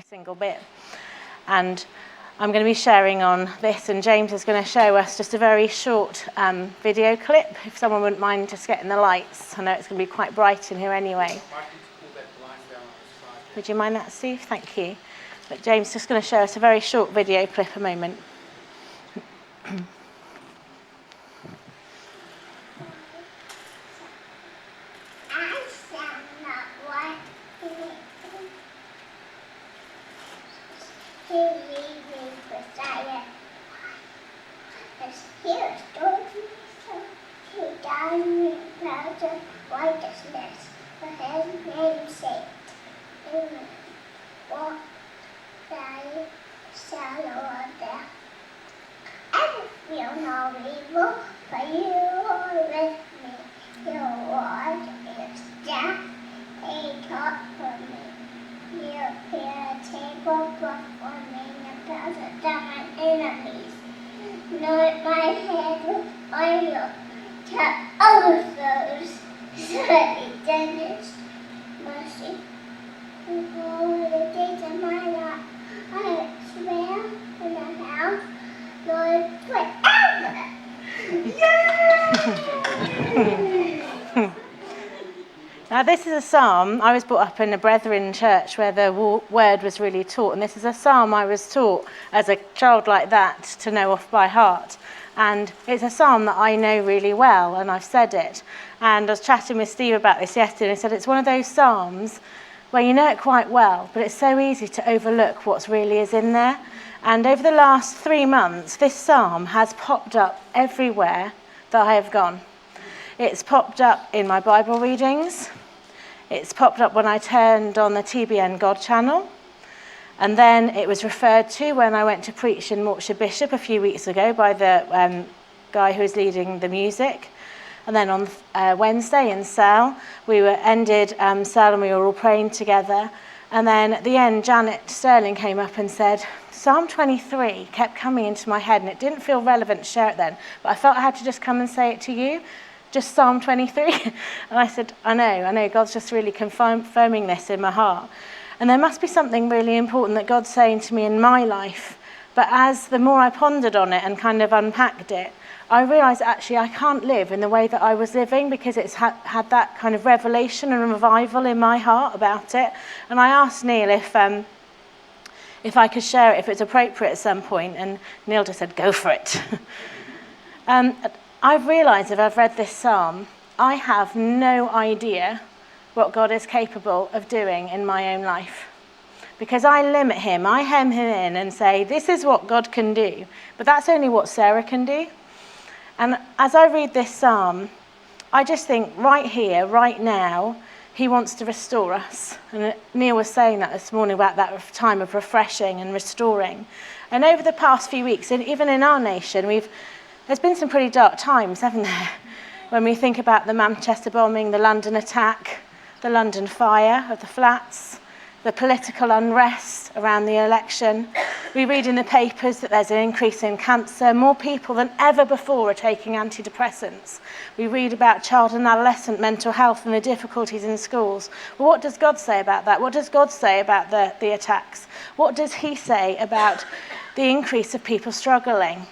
every single bit. And I'm going to be sharing on this, and James is going to show us just a very short video clip, if someone wouldn't mind just getting the lights. I know it's going to be quite bright in here anyway. Would you mind that, Steve? Thank you. But James is just going to show us a very short video clip a moment. Righteousness for his name's sake. Amen. What thy shall order, and feel no evil, for you are with me. Your word is just a cup for me. You prepare a table before me in the presence of my enemies. Anoint my head with oil to overflows. Surely goodness, mercy, and all the days of my life, I swear in the house, Lord, forever. Yay! Now this is a psalm. I was brought up in a Brethren church where the word was really taught, and this is a psalm I was taught as a child like that to know off by heart. And it's a psalm that I know really well, and I've said it. And I was chatting with Steve about this yesterday, and he said it's one of those psalms where you know it quite well, but it's so easy to overlook what really is in there. And over the last 3 months, this psalm has popped up everywhere that I have gone. It's popped up in my Bible readings. It's popped up when I turned on the TBN God channel. And then it was referred to when I went to preach in Mortshire Bishop a few weeks ago by the guy who was leading the music. And then on Wednesday in Sal, we ended Sal and we were all praying together. And then at the end, Janet Sterling came up and said, Psalm 23 kept coming into my head, and it didn't feel relevant to share it then, but I felt I had to just come and say it to you. Just Psalm 23. And I said, I know, God's just really confirming this in my heart. And there must be something really important that God's saying to me in my life. But as the more I pondered on it and kind of unpacked it, I realised actually I can't live in the way that I was living, because it's had that kind of revelation and revival in my heart about it. And I asked Neil if I could share it, if it's appropriate at some point, and Neil just said, go for it. I've realised that I've read this psalm, I have no idea what God is capable of doing in my own life. Because I limit him, I hem him in and say, this is what God can do. But that's only what Sarah can do. And as I read this psalm, I just think right here, right now, he wants to restore us. And Neil was saying that this morning about that time of refreshing and restoring. And over the past few weeks, and even in our nation, there's been some pretty dark times, haven't there? When we think about the Manchester bombing, the London attack, the London fire of the flats, the political unrest around the election. We read in the papers that there's an increase in cancer. More people than ever before are taking antidepressants. We read about child and adolescent mental health and the difficulties in schools. Well, what does God say about that? What does God say about the attacks? What does he say about the increase of people struggling?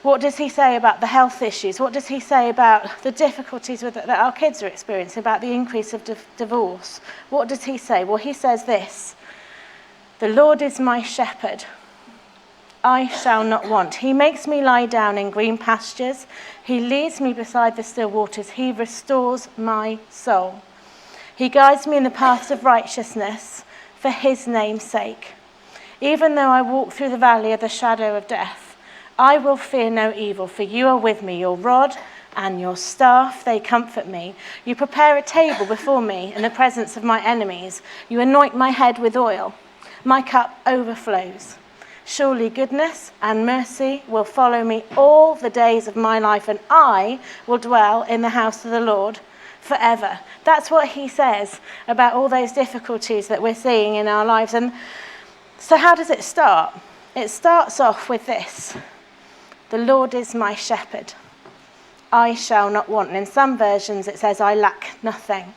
What does he say about the health issues? What does he say about the difficulties that our kids are experiencing, about the increase of divorce? What does he say? Well, he says this, the Lord is my shepherd, I shall not want. He makes me lie down in green pastures. He leads me beside the still waters. He restores my soul. He guides me in the paths of righteousness for his name's sake. Even though I walk through the valley of the shadow of death, I will fear no evil, for you are with me. Your rod and your staff, they comfort me. You prepare a table before me in the presence of my enemies. You anoint my head with oil. My cup overflows. Surely goodness and mercy will follow me all the days of my life, and I will dwell in the house of the Lord forever. That's what he says about all those difficulties that we're seeing in our lives. And so how does it start? It starts off with this. The Lord is my shepherd, I shall not want. And in some versions it says, I lack nothing.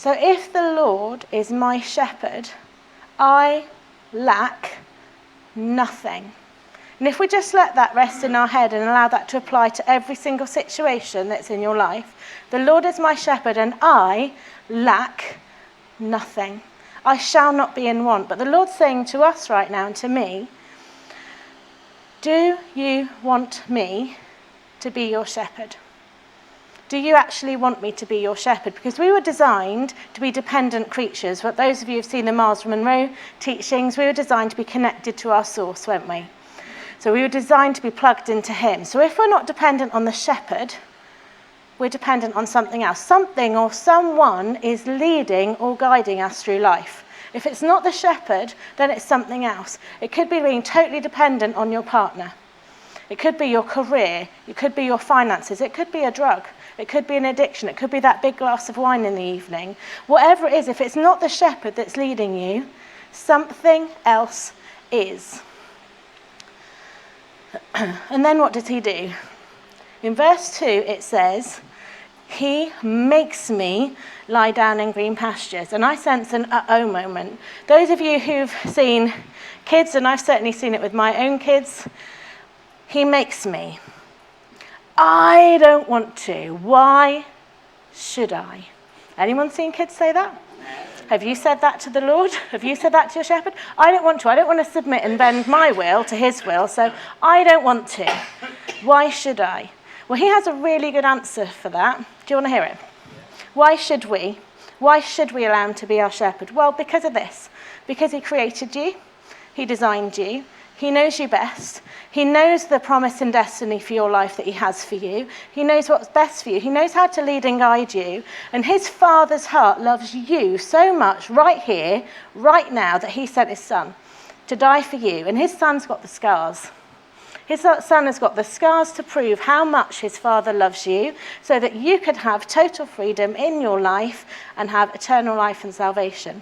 So if the Lord is my shepherd, I lack nothing. And if we just let that rest in our head and allow that to apply to every single situation that's in your life, the Lord is my shepherd and I lack nothing. I shall not be in want. But the Lord's saying to us right now and to me, do you want me to be your shepherd? Do you actually want me to be your shepherd? Because we were designed to be dependent creatures. But those of you who've seen the Miles Monroe teachings, we were designed to be connected to our source, weren't we? So we were designed to be plugged into him. So if we're not dependent on the shepherd, we're dependent on something else. Something or someone is leading or guiding us through life. If it's not the shepherd, then it's something else. It could be being totally dependent on your partner. It could be your career. It could be your finances. It could be a drug. It could be an addiction. It could be that big glass of wine in the evening. Whatever it is, if it's not the shepherd that's leading you, something else is. And then what does he do? In verse 2 it says, he makes me lie down in green pastures. And I sense an uh-oh moment. Those of you who've seen kids, and I've certainly seen it with my own kids, he makes me. I don't want to. Why should I? Anyone seen kids say that? Have you said that to the Lord? Have you said that to your shepherd? I don't want to. I don't want to submit and bend my will to his will, so I don't want to. Why should I? Well, he has a really good answer for that. Do you want to hear it? Why should we? Why should we allow him to be our shepherd? Well, because of this. Because he created you. He designed you. He knows you best. He knows the promise and destiny for your life that he has for you. He knows what's best for you. He knows how to lead and guide you. And his Father's heart loves you so much right here, right now, that he sent his son to die for you. And his son's got the scars. His son has got the scars to prove how much his Father loves you so that you could have total freedom in your life and have eternal life and salvation.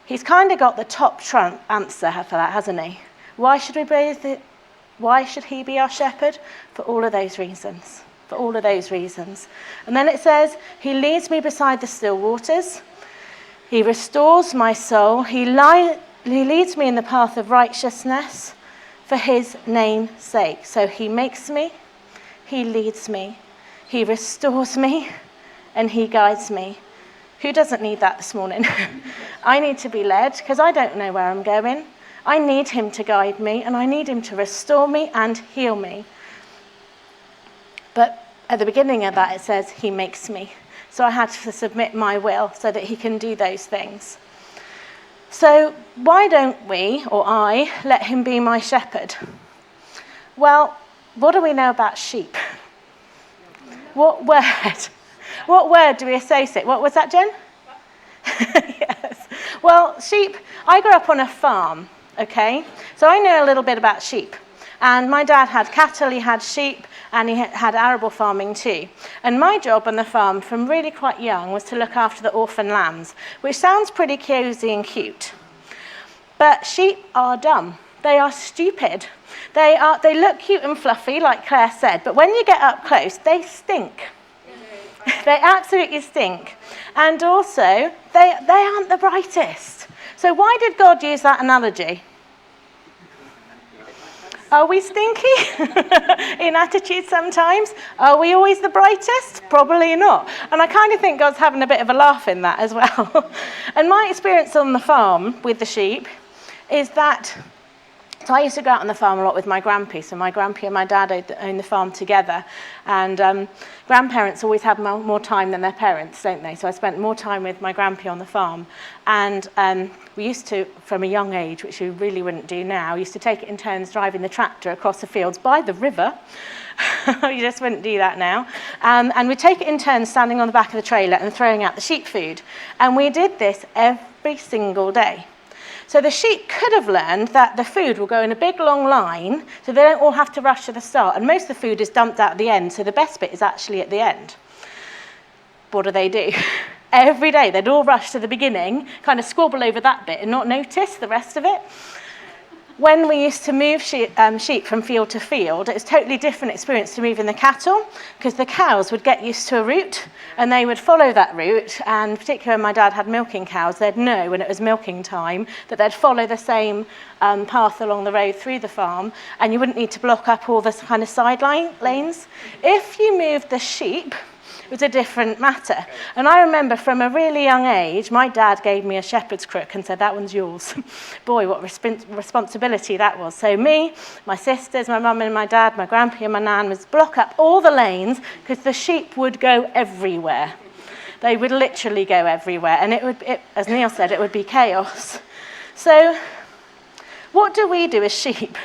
He's kind of got the top trump answer for that, hasn't he? Why should he be our shepherd? For all of those reasons. For all of those reasons. And then it says, he leads me beside the still waters. He restores my soul. He leads me in the path of righteousness for his name's sake. So he makes me, he leads me, he restores me, and he guides me. Who doesn't need that this morning? I need to be led because I don't know where I'm going. I need him to guide me, and I need him to restore me and heal me. But at the beginning of that, it says he makes me. So I had to submit my will so that he can do those things. So why don't we, or I, let him be my shepherd? Well, what do we know about sheep? What word do we associate? What was that, Jen? Yes. Well, sheep, I grew up on a farm. Okay, so I know a little bit about sheep. And my dad had cattle, he had sheep, and he had arable farming too. And my job on the farm from really quite young was to look after the orphan lambs, which sounds pretty cozy and cute. But sheep are dumb. They are stupid. They look cute and fluffy, like Claire said, but when you get up close, they stink. They absolutely stink. And also, they aren't the brightest. So why did God use that analogy? Are we stinky in attitude sometimes? Are we always the brightest? Probably not. And I kind of think God's having a bit of a laugh in that as well. And my experience on the farm with the sheep is that, so I used to go out on the farm a lot with my grandpa. So my grandpa and my dad owned the farm together. And grandparents always have more time than their parents, don't they? So I spent more time with my grandpa on the farm. And we used to, from a young age, which we really wouldn't do now, used to take it in turns driving the tractor across the fields by the river. You just wouldn't do that now. And we'd take it in turns standing on the back of the trailer and throwing out the sheep food. And we did this every single day. So the sheep could have learned that the food will go in a big long line so they don't all have to rush to the start. And most of the food is dumped out at the end, so the best bit is actually at the end. What do? Every day they'd all rush to the beginning, kind of squabble over that bit and not notice the rest of it. When we used to move sheep from field to field, it was a totally different experience to moving the cattle, because the cows would get used to a route and they would follow that route, and particularly when my dad had milking cows, they'd know when it was milking time that they'd follow the same path along the road through the farm, and you wouldn't need to block up all the kind of lanes. If you moved the sheep, it was a different matter. And I remember from a really young age, my dad gave me a shepherd's crook and said, that one's yours. Boy, what responsibility that was. So me, my sisters, my mum and my dad, my grandpa and my nan was block up all the lanes because the sheep would go everywhere. They would literally go everywhere. And as Neil said, it would be chaos. So what do we do as sheep?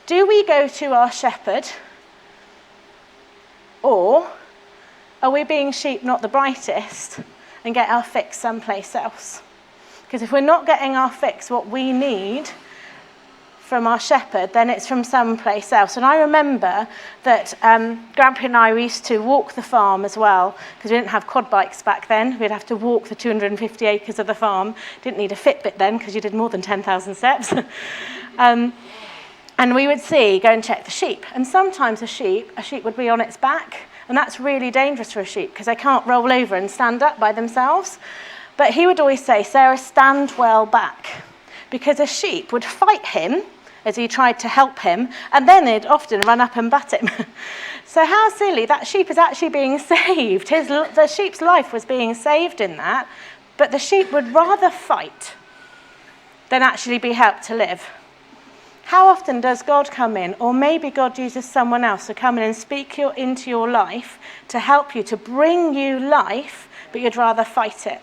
Do we go to our shepherd, or are we being sheep not the brightest and get our fix someplace else? Because if we're not getting our fix, what we need from our shepherd, then it's from someplace else. And I remember that Grandpa and I used to walk the farm as well, because we didn't have quad bikes back then. We'd have to walk the 250 acres of the farm. Didn't need a Fitbit then, because you did more than 10,000 steps. And we would go and check the sheep. And sometimes a sheep would be on its back. And that's really dangerous for a sheep because they can't roll over and stand up by themselves. But he would always say, Sarah, stand well back. Because a sheep would fight him as he tried to help him, and then they'd often run up and butt him. So how silly, that sheep is actually being saved. The sheep's life was being saved in that, but the sheep would rather fight than actually be helped to live. How often does God come in, or maybe God uses someone else to come in and speak into your life to help you, to bring you life, but you'd rather fight it?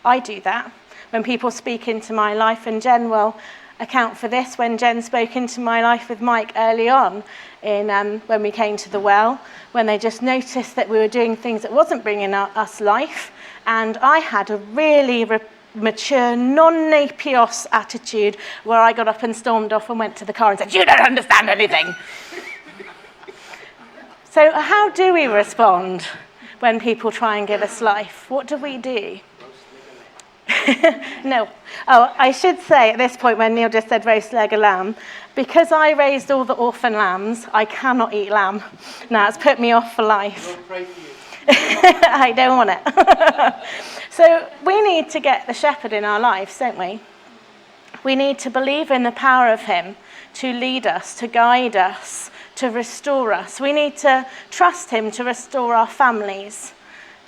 I do that. When people speak into my life, and Jen will account for this, when Jen spoke into my life with Mike early on, when we came to the well, when they just noticed that we were doing things that wasn't bringing us life, and I had a really mature, non-Napios attitude where I got up and stormed off and went to the car and said, you don't understand anything. So how do we respond when people try and give us life? What do we do? No. Oh, I should say at this point when Neil just said roast leg of lamb, because I raised all the orphan lambs, I cannot eat lamb. Now it's put me off for life. We'll pray for you. I don't want it. So we need to get the shepherd in our lives, don't we? We need to believe in the power of him to lead us, to guide us, to restore us. We need to trust him to restore our families,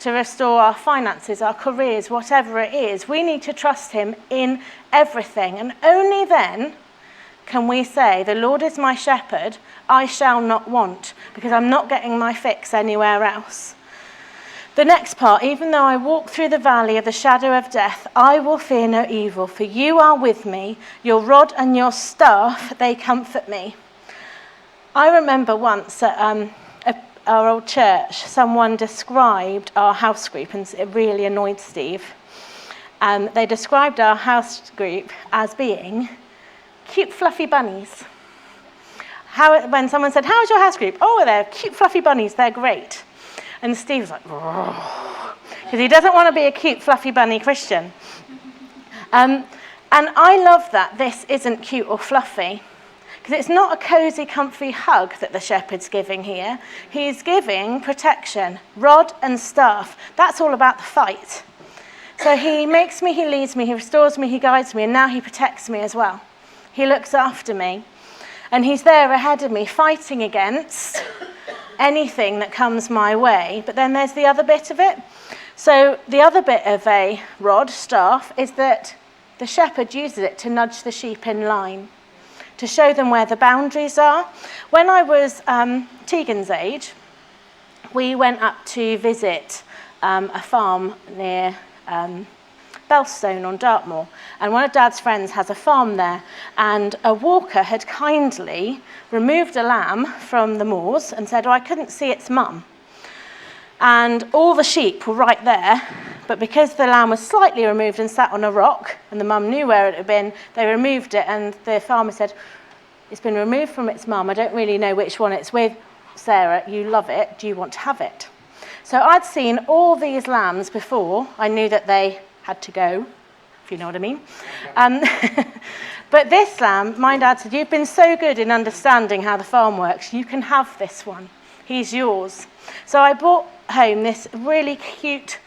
to restore our finances, our careers, whatever it is. We need to trust him in everything. And only then can we say, the Lord is my shepherd, I shall not want, because I'm not getting my fix anywhere else. The next part, even though I walk through the valley of the shadow of death, I will fear no evil, for you are with me, your rod and your staff, they comfort me. I remember once at our old church, someone described our house group, and it really annoyed Steve. They described our house group as being cute, fluffy bunnies. When someone said, how's your house group? Oh, they're cute, fluffy bunnies, they're great. And Steve's like, because he doesn't want to be a cute, fluffy bunny Christian. And I love that this isn't cute or fluffy, because it's not a cozy, comfy hug that the shepherd's giving here. He's giving protection, rod and staff. That's all about the fight. So he makes me, he leads me, he restores me, he guides me, and now he protects me as well. He looks after me. And he's there ahead of me, fighting against anything that comes my way. But then there's the other bit of it. So the other bit of a rod, staff, is that the shepherd uses it to nudge the sheep in line, to show them where the boundaries are. When I was Tegan's age, we went up to visit a farm near Belstone on Dartmoor, and one of Dad's friends has a farm there, and a walker had kindly removed a lamb from the moors and said, I couldn't see its mum. And all the sheep were right there, but because the lamb was slightly removed and sat on a rock, and the mum knew where it had been, they removed it, and the farmer said, it's been removed from its mum, I don't really know which one it's with. Sarah, you love it, do you want to have it? So I'd seen all these lambs before, I knew that they had to go. if you know what I mean. But this lamb, my dad said, you've been so good in understanding how the farm works, you can have this one. He's yours. So I brought home this really cute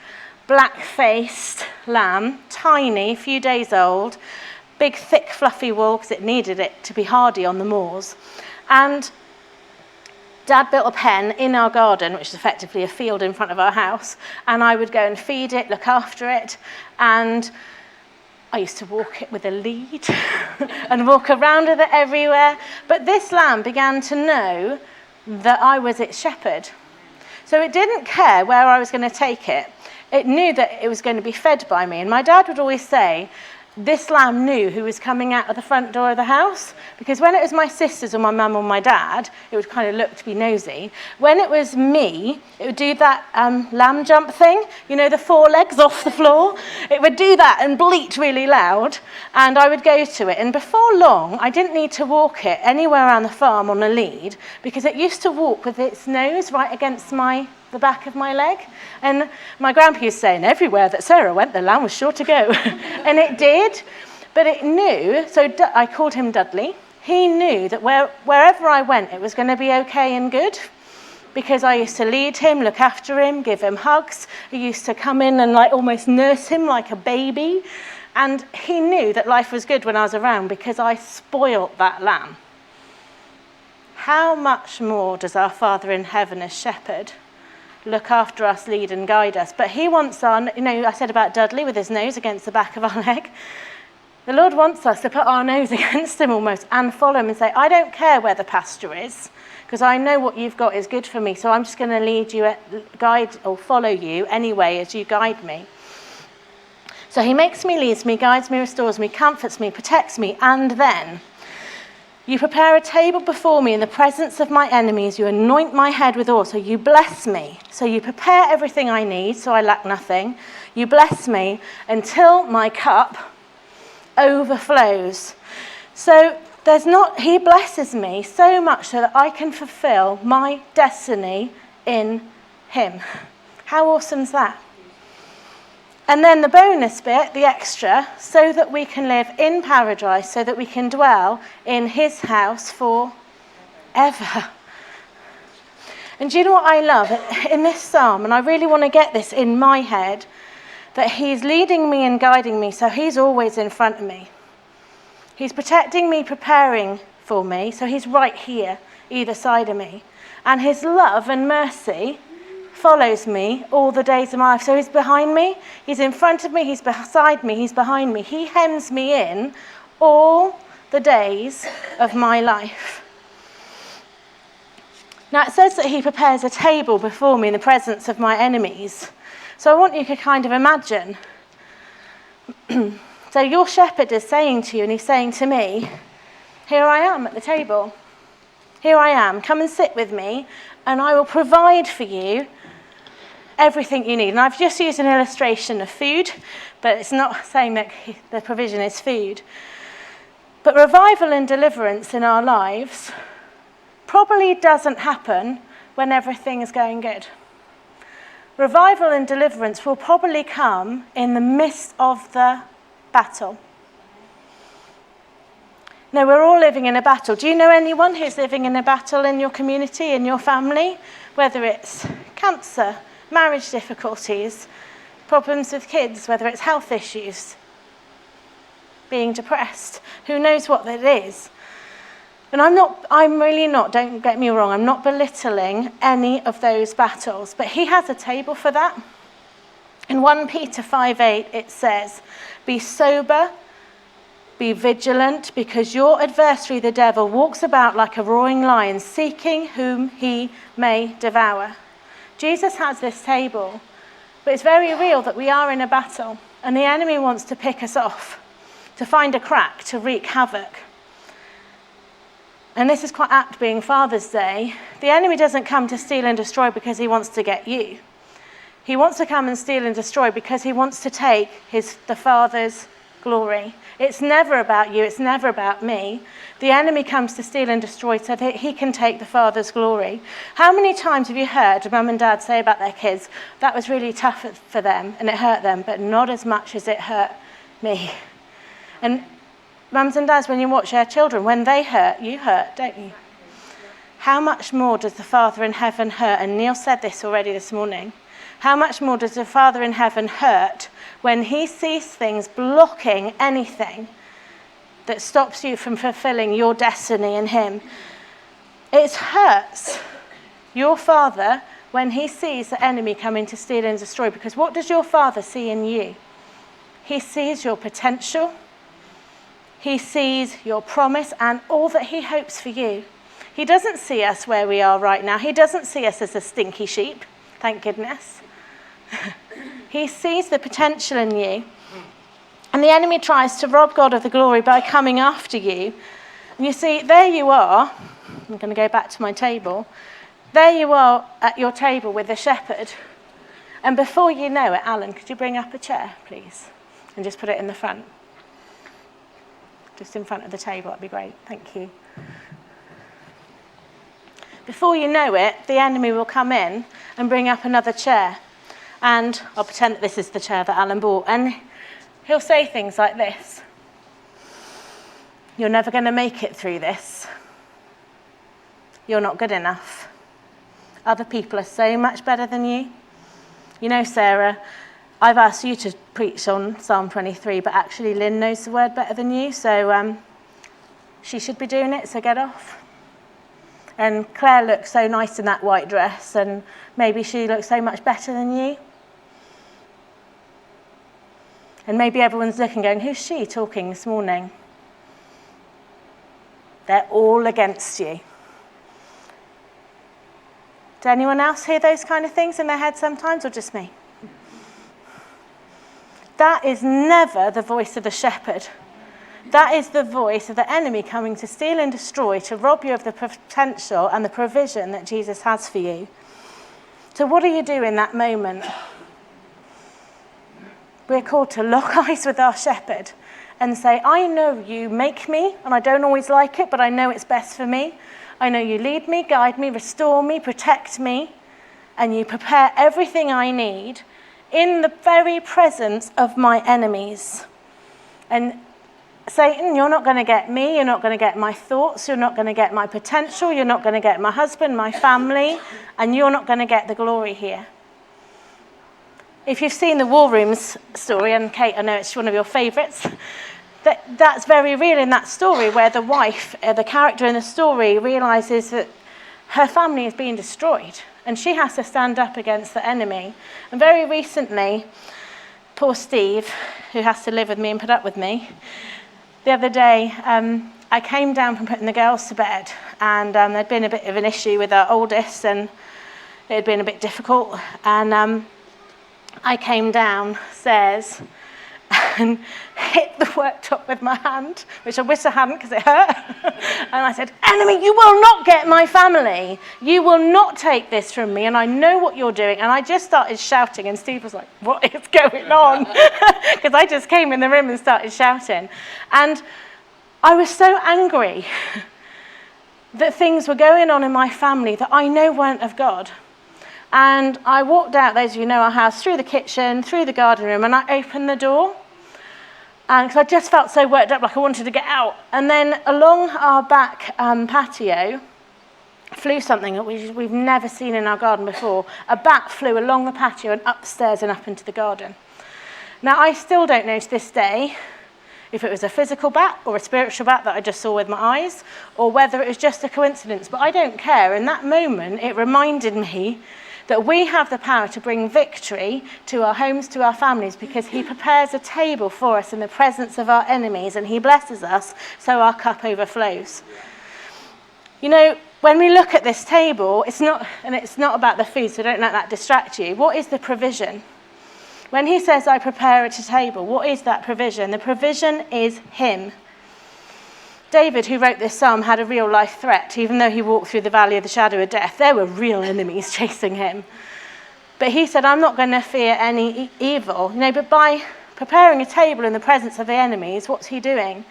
black-faced lamb, tiny, a few days old, big, thick, fluffy wool because it needed it to be hardy on the moors. And Dad built a pen in our garden, which is effectively a field in front of our house, and I would go and feed it, look after it, and I used to walk it with a lead and walk around with it everywhere. But this lamb began to know that I was its shepherd. So it didn't care where I was going to take it. It knew that it was going to be fed by me. And my dad would always say, this lamb knew who was coming out of the front door of the house, because when it was my sisters or my mum or my dad, it would kind of look to be nosy. When it was me, it would do that lamb jump thing, you know, the 4 legs off the floor. It would do that and bleat really loud, and I would go to it. And before long, I didn't need to walk it anywhere around the farm on a lead, because it used to walk with its nose right against the back of my leg. And my grandpa used to say, everywhere that Sarah went, the lamb was sure to go. And it did, but it knew, so I called him Dudley. He knew that wherever I went, it was going to be okay and good, because I used to lead him, look after him, give him hugs. I used to come in and almost nurse him like a baby. And he knew that life was good when I was around because I spoilt that lamb. How much more does our Father in heaven as shepherd look after us, lead and guide us? But he wants I said about Dudley with his nose against the back of our leg. The Lord wants us to put our nose against him almost and follow him and say, I don't care where the pasture is, because I know what you've got is good for me, so I'm just going to lead you, guide or follow you anyway as you guide me. So he makes me, leads me, guides me, restores me, comforts me, protects me, and then you prepare a table before me in the presence of my enemies. You anoint my head with oil, so you bless me. So you prepare everything I need, so I lack nothing. You bless me until my cup overflows. So he blesses me so much so that I can fulfill my destiny in him. How awesome is that? And then the bonus bit, the extra, so that we can live in paradise, so that we can dwell in his house forever. And do you know what I love? In this psalm, and I really want to get this in my head, that he's leading me and guiding me, so he's always in front of me. He's protecting me, preparing for me, so he's right here, either side of me. And his love and mercy follows me all the days of my life. So he's behind me, he's in front of me, he's beside me, he's behind me. He hems me in all the days of my life. Now it says that he prepares a table before me in the presence of my enemies. So I want you to kind of imagine. So your shepherd is saying to you, and he's saying to me, here I am at the table. Here I am, come and sit with me, and I will provide for you everything you need. And I've just used an illustration of food, but it's not saying that the provision is food. But revival and deliverance in our lives probably doesn't happen when everything is going good. Revival and deliverance will probably come in the midst of the battle. No, we're all living in a battle. Do you know anyone who's living in a battle in your community, in your family? Whether it's cancer, marriage difficulties, problems with kids, whether it's health issues, being depressed. Who knows what that is? And I'm really not, don't get me wrong, I'm not belittling any of those battles, but he has a table for that. In 1 Peter 5:8 it says, be sober, be vigilant, because your adversary, the devil, walks about like a roaring lion, seeking whom he may devour. Jesus has this table, but it's very real that we are in a battle, and the enemy wants to pick us off, to find a crack, to wreak havoc. And this is quite apt being Father's Day. The enemy doesn't come to steal and destroy because he wants to get you. He wants to come and steal and destroy because he wants to take the Father's glory. It's never about you, it's never about me. The enemy comes to steal and destroy so that he can take the Father's glory. How many times have you heard mum and dad say about their kids, that was really tough for them and it hurt them, but not as much as it hurt me. And mums and dads, when you watch your children, when they hurt, you hurt, don't you? How much more does the Father in heaven hurt? And Neil said this already this morning. How much more does the Father in heaven hurt when he sees things blocking anything that stops you from fulfilling your destiny in him? It hurts your Father when he sees the enemy coming to steal and destroy, because what does your Father see in you? He sees your potential. He sees your promise and all that he hopes for you. He doesn't see us where we are right now. He doesn't see us as a stinky sheep, thank goodness. He sees the potential in you. And the enemy tries to rob God of the glory by coming after you. And you see, there you are. I'm going to go back to my table. There you are at your table with the shepherd. And before you know it, Alan, could you bring up a chair, please? And just put it in the front. Just in front of the table, that'd be great. Thank you. Before you know it, the enemy will come in and bring up another chair. And I'll pretend that this is the chair that Alan bought. And he'll say things like this. You're never going to make it through this. You're not good enough. Other people are so much better than you. You know, Sarah, I've asked you to preach on Psalm 23, but actually Lynn knows the word better than you, so she should be doing it, so get off. And Claire looks so nice in that white dress, and maybe she looks so much better than you. And maybe everyone's looking going, who's she talking this morning? They're all against you. Does anyone else hear those kind of things in their head sometimes, or just me? That is never the voice of the shepherd. That is the voice of the enemy coming to steal and destroy, to rob you of the potential and the provision that Jesus has for you. So what do you do in that moment? We're called to lock eyes with our shepherd and say, I know you make me, and I don't always like it, but I know it's best for me. I know you lead me, guide me, restore me, protect me, and you prepare everything I need in the very presence of my enemies. And Satan, you're not going to get me, you're not going to get my thoughts, you're not going to get my potential, you're not going to get my husband, my family, and you're not going to get the glory here. If you've seen the War Rooms story, and Kate, I know it's one of your favourites, that's very real in that story, where the wife, the character in the story, realises that her family is being destroyed and she has to stand up against the enemy. And very recently, poor Steve, who has to live with me and put up with me, the other day, I came down from putting the girls to bed, and there'd been a bit of an issue with our oldest, and it had been a bit difficult. And I came downstairs and hit the worktop with my hand, which I wish I hadn't because it hurt. And I said, enemy, you will not get my family. You will not take this from me, and I know what you're doing. And I just started shouting, and Steve was like, what is going on? Because I just came in the room and started shouting. And I was so angry that things were going on in my family that I know weren't of God. And I walked out, those of you who know our house, through the kitchen, through the garden room, and I opened the door. And because I just felt so worked up, like I wanted to get out. And then along our back patio flew something that we've never seen in our garden before. A bat flew along the patio and upstairs and up into the garden. Now, I still don't know to this day if it was a physical bat or a spiritual bat that I just saw with my eyes, or whether it was just a coincidence. But I don't care. In that moment, it reminded me that we have the power to bring victory to our homes, to our families, because he prepares a table for us in the presence of our enemies, and he blesses us so our cup overflows. You know, when we look at this table, it's not about the food, so don't let that distract you. What is the provision? When he says, I prepare a table, what is that provision? The provision is him. David, who wrote this psalm, had a real life threat. Even though he walked through the valley of the shadow of death, there were real enemies chasing him. But he said, I'm not going to fear any evil. You know, but by preparing a table in the presence of the enemies, what's he doing?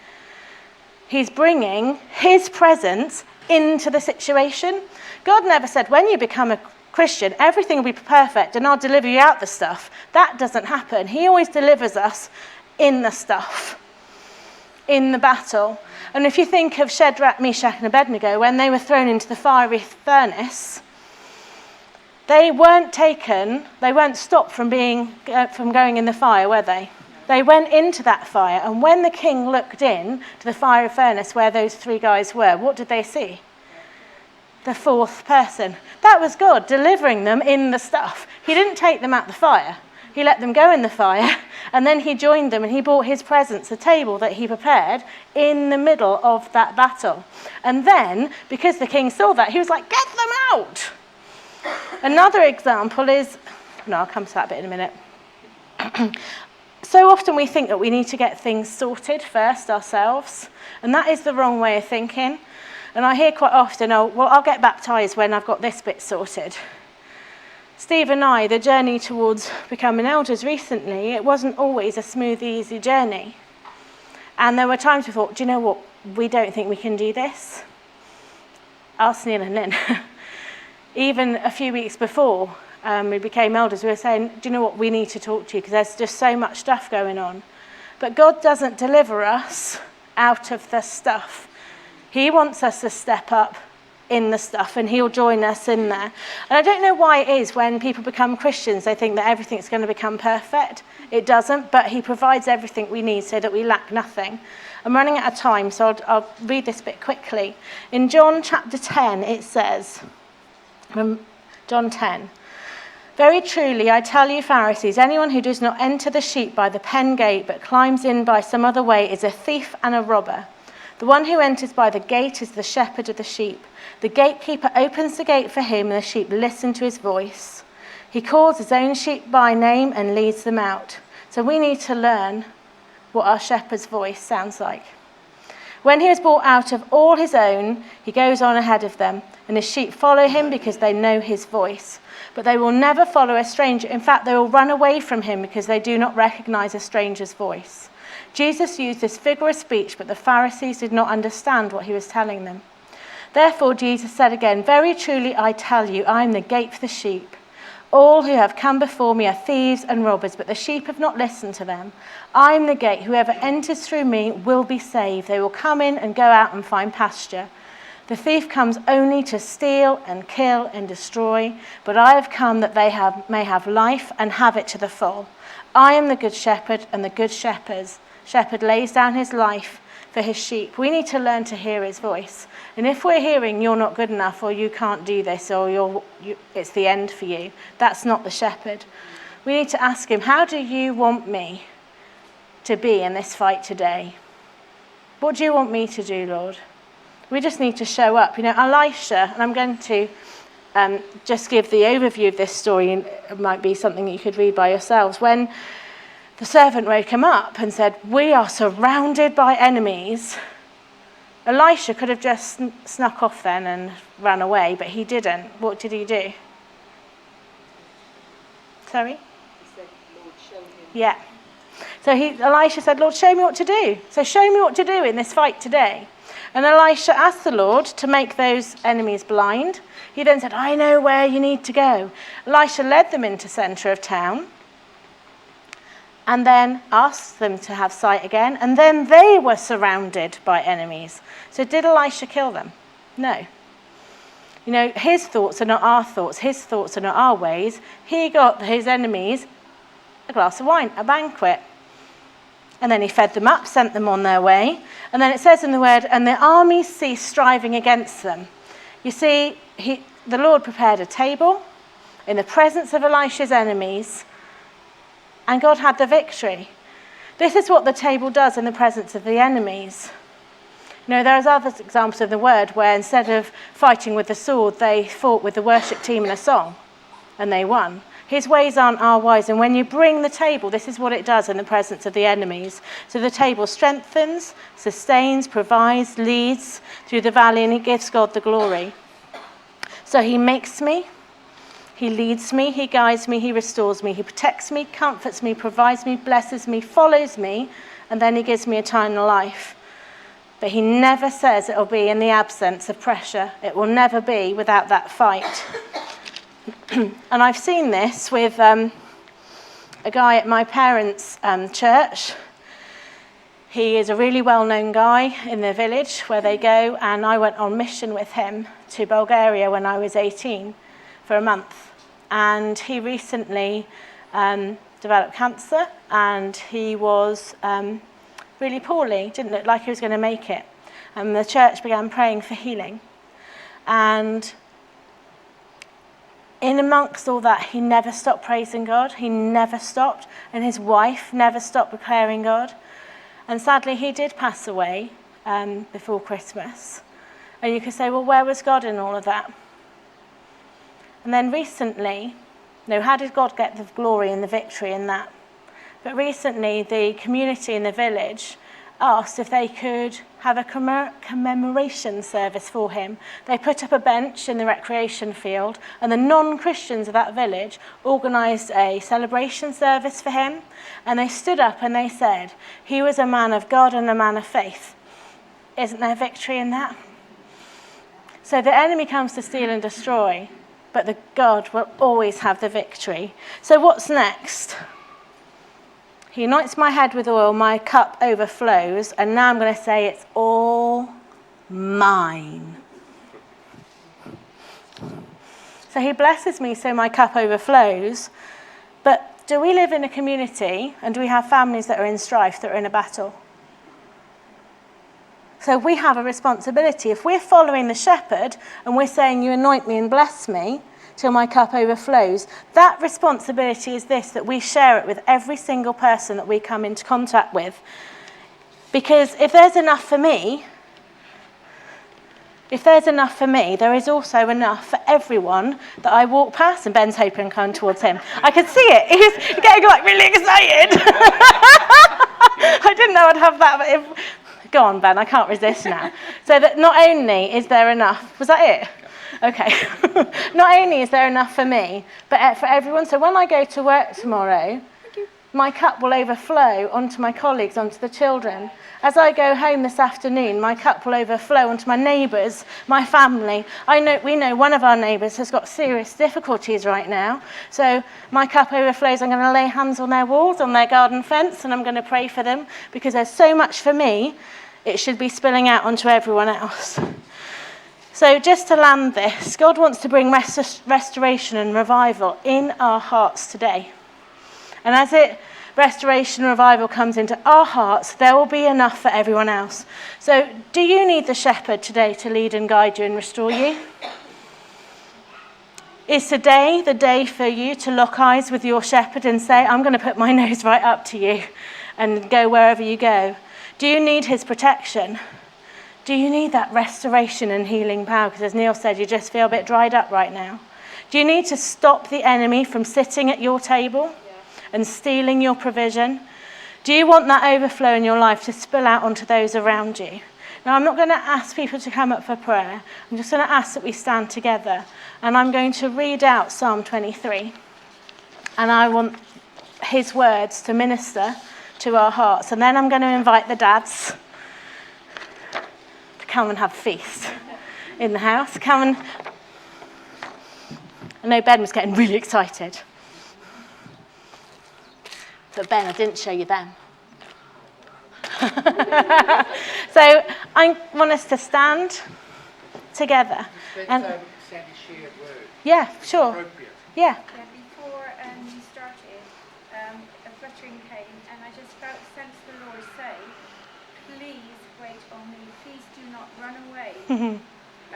He's bringing his presence into the situation. God never said, when you become a Christian, everything will be perfect and I'll deliver you out the stuff. That doesn't happen. He always delivers us in the stuff, in the battle. And if you think of Shadrach, Meshach and Abednego, when they were thrown into the fiery furnace, they weren't stopped from going in the fire, were they? They went into that fire, and when the king looked in to the fiery furnace where those three guys were, what did they see? The fourth person. That was God delivering them in the stuff. He didn't take them out the fire. He let them go in the fire, and then he joined them and he brought his presence, a table that he prepared in the middle of that battle. And then, because the king saw that, he was like, get them out! Another example is, I'll come to that bit in a minute. So often we think that we need to get things sorted first ourselves, and that is the wrong way of thinking. And I hear quite often, I'll get baptised when I've got this bit sorted. Steve and I, the journey towards becoming elders recently, it wasn't always a smooth, easy journey. And there were times we thought, do you know what, we don't think we can do this. Ask Neil and Lynn. Even a few weeks before we became elders, we were saying, do you know what, we need to talk to you because there's just so much stuff going on. But God doesn't deliver us out of the stuff. He wants us to step up in the stuff, and he'll join us in there. And I don't know why it is when people become Christians, they think that everything's going to become perfect. It doesn't, but he provides everything we need so that we lack nothing. I'm running out of time, so I'll read this bit quickly. In John chapter 10, it says, John 10, very truly, I tell you, Pharisees, anyone who does not enter the sheep by the pen gate, but climbs in by some other way, is a thief and a robber. The one who enters by the gate is the shepherd of the sheep. The gatekeeper opens the gate for him, and the sheep listen to his voice. He calls his own sheep by name and leads them out. So we need to learn what our shepherd's voice sounds like. When he has brought out of all his own, he goes on ahead of them, and his sheep follow him because they know his voice. But they will never follow a stranger. In fact, they will run away from him because they do not recognize a stranger's voice. Jesus used this figure of speech, but the Pharisees did not understand what he was telling them. Therefore, Jesus said again, very truly I tell you, I am the gate for the sheep. All who have come before me are thieves and robbers, but the sheep have not listened to them. I am the gate. Whoever enters through me will be saved. They will come in and go out and find pasture. The thief comes only to steal and kill and destroy, but I have come that they may have life and have it to the full. I am the good shepherd, and the good shepherd lays down his life for his sheep. We need to learn to hear his voice. And if we're hearing you're not good enough, or you can't do this, or it's the end for you, that's not the shepherd. We need to ask him, how do you want me to be in this fight today? What do you want me to do, Lord? We just need to show up. Elisha, and I'm going to just give the overview of this story, and it might be something you could read by yourselves. When the servant woke him up and said, we are surrounded by enemies, Elisha could have just snuck off then and ran away, but he didn't. What did he do? Sorry? He said, Lord, show him. Yeah. So Elisha said, Lord, show me what to do. So show me what to do in this fight today. And Elisha asked the Lord to make those enemies blind. He then said, I know where you need to go. Elisha led them into the centre of town and then asked them to have sight again. And then they were surrounded by enemies. So did Elisha kill them? No. His thoughts are not our thoughts. His thoughts are not our ways. He got his enemies a glass of wine, a banquet. And then he fed them up, sent them on their way. And then it says in the word, and the army ceased striving against them. You see, the Lord prepared a table in the presence of Elisha's enemies, and God had the victory. This is what the table does in the presence of the enemies. There's other examples of the word where instead of fighting with the sword, they fought with the worship team in a song, and they won. His ways aren't our ways, and when you bring the table, this is what it does in the presence of the enemies. So the table strengthens, sustains, provides, leads through the valley, and he gives God the glory. So he makes me, he leads me, he guides me, he restores me, he protects me, comforts me, provides me, blesses me, follows me, and then he gives me eternal life. But he never says it will be in the absence of pressure. It will never be without that fight. And I've seen this with a guy at my parents' church He is a really well-known guy in the village where they go, and I went on mission with him to Bulgaria when I was 18 for a month. And he recently developed cancer, and he was really poorly, didn't look like he was going to make it. And the church began praying for healing. And in amongst all that, he never stopped praising God. He never stopped, and his wife never stopped declaring God. And sadly, he did pass away before Christmas. And you could say, well, where was God in all of that? And then recently, how did God get the glory and the victory in that? But recently, the community in the village asked if they could have a commemoration service for him. They put up a bench in the recreation field, and the non-Christians of that village organised a celebration service for him. And they stood up and they said, he was a man of God and a man of faith. Isn't there victory in that? So the enemy comes to steal and destroy, but the God will always have the victory. So what's next? He anoints my head with oil, my cup overflows, and now I'm going to say it's all mine. So he blesses me so my cup overflows, but do we live in a community and do we have families that are in strife, that are in a battle? So we have a responsibility. If we're following the shepherd and we're saying, you anoint me and bless me till my cup overflows, that responsibility is this, that we share it with every single person that we come into contact with. Because if there's enough for me, there is also enough for everyone that I walk past. And Ben's hoping come towards him. I could see it. He's getting really excited. I didn't know I'd have that, but go on, Ben, I can't resist now. So that not only is there enough, was that it? Okay. Not only is there enough for me, but for everyone. So when I go to work tomorrow, my cup will overflow onto my colleagues, onto the children. As I go home this afternoon, my cup will overflow onto my neighbours, my family. We know one of our neighbours has got serious difficulties right now. So my cup overflows. I'm going to lay hands on their walls, on their garden fence, and I'm going to pray for them, because there's so much for me, it should be spilling out onto everyone else. So just to land this, God wants to bring restoration and revival in our hearts today. And as restoration and revival comes into our hearts, there will be enough for everyone else. So do you need the shepherd today to lead and guide you and restore you? Is today the day for you to lock eyes with your shepherd and say, I'm going to put my nose right up to you and go wherever you go? Do you need his protection? Do you need that restoration and healing power? Because as Neil said, you just feel a bit dried up right now. Do you need to stop the enemy from sitting at your table and stealing your provision? Do you want that overflow in your life to spill out onto those around you? Now, I'm not going to ask people to come up for prayer. I'm just going to ask that we stand together. And I'm going to read out Psalm 23. And I want his words to minister to our hearts. And then I'm going to invite the dads to come and have a feast in the house. I know Ben was getting really excited. But Ben, I didn't show you them. So I want us to stand together. And yeah, sure. Yeah. Before you started, a fluttering came, and I just sensed the Lord say, please wait on me, please do not run away. And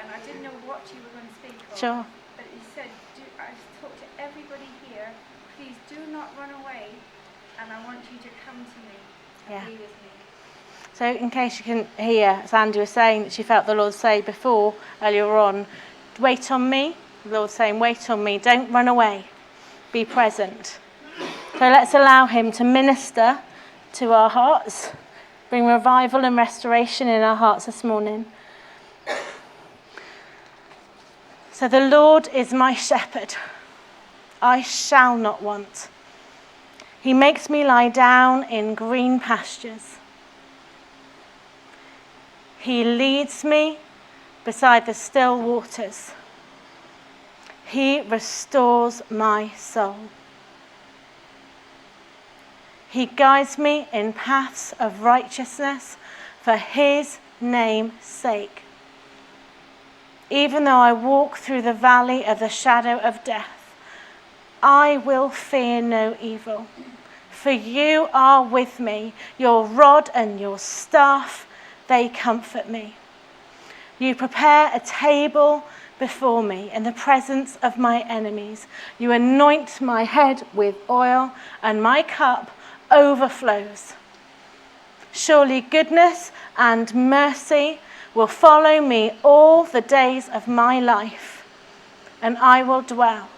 I didn't know what you were going to speak of. Sure. But he said, I talked to everybody here, please do not run away, and I want you to come to me and be with me. So in case you can hear, as Andy was saying, that she felt the Lord say before, earlier on, wait on me. The Lord's saying, wait on me, don't run away, be present. So let's allow him to minister to our hearts, bring revival and restoration in our hearts this morning. So the Lord is my shepherd, I shall not want. He makes me lie down in green pastures. He leads me beside the still waters. He restores my soul. He guides me in paths of righteousness for his name's sake. Even though I walk through the valley of the shadow of death, I will fear no evil. For you are with me, your rod and your staff, they comfort me. You prepare a table before me in the presence of my enemies. You anoint my head with oil, and my cup overflows. Surely goodness and mercy will follow me all the days of my life, and I will dwell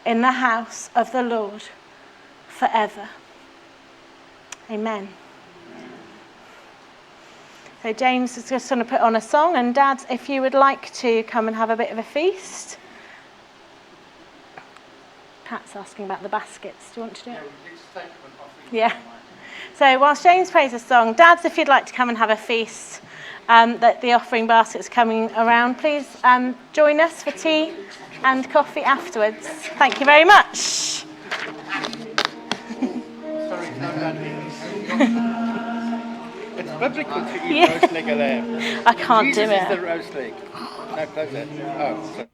in the house of the Lord forever. Amen. So James is just going to put on a song, and Dads, if you would like to come and have a bit of a feast. Pat's asking about the baskets. Do you want to do it? Yeah. So whilst James plays a song, Dads, if you'd like to come and have a feast, that the offering basket's coming around, please join us for tea and coffee afterwards. Thank you very much. Sorry, no It's biblical to eat Yeah. roast leg of lamb. I can't Jesus do it. is the roast leg. No, close that. Oh, sorry.